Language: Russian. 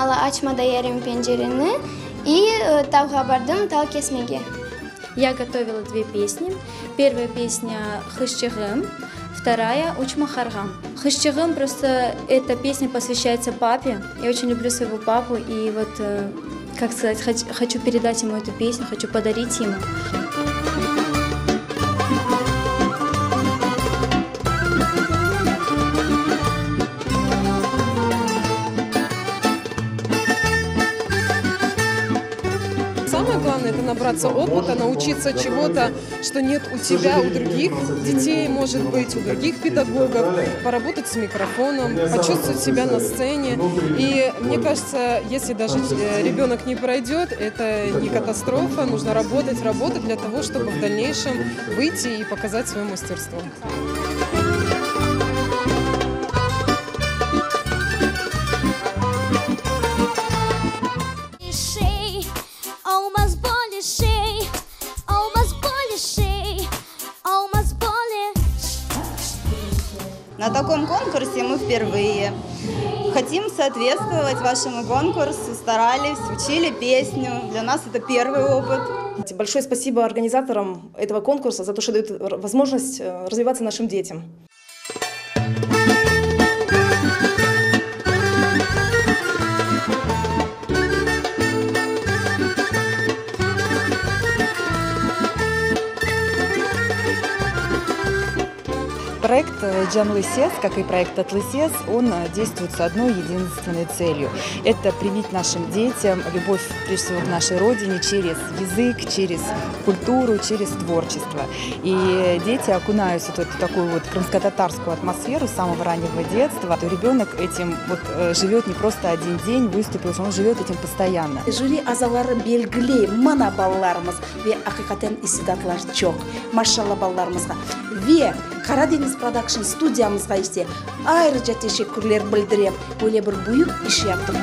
ала ачмада ярым пенжерени и тауга бардым тал кесмеге. Я готовила 2 песни. Первая песня «Хышчыгым», вторая «Учма харгам». «Хышчыгым» просто эта песня посвящается папе. Я очень люблю своего папу и вот, как сказать, хочу передать ему эту песню, хочу подарить ему. Самое главное – это набраться опыта, научиться чего-то, что нет у тебя, у других детей, может быть, у других педагогов, поработать с микрофоном, почувствовать себя на сцене. И мне кажется, если даже ребенок не пройдет, это не катастрофа, нужно работать для того, чтобы в дальнейшем выйти и показать свое мастерство. На таком конкурсе мы впервые. Хотим соответствовать вашему конкурсу, старались, учили песню. Для нас это первый опыт. Большое спасибо организаторам этого конкурса за то, что дают возможность развиваться нашим детям. Проект «Джам Лысес», как и проект «От Лысес», он действует с одной единственной целью. Это привить нашим детям любовь, прежде всего, к нашей родине через язык, через культуру, через творчество. И дети окунаются в эту такую вот крымско-татарскую атмосферу с самого раннего детства. То ребенок этим вот живет не просто один день, выступил, он живет этим постоянно. Жюри азалары белгіле, мана балаларымыз, ве ақиқатен истидатлар чок. Машалла балаларымызға. Ве Карадениз Продакшн студиямызға есе айрыca teşekkürler bildirем. Böyle bir büyük iş yaptık.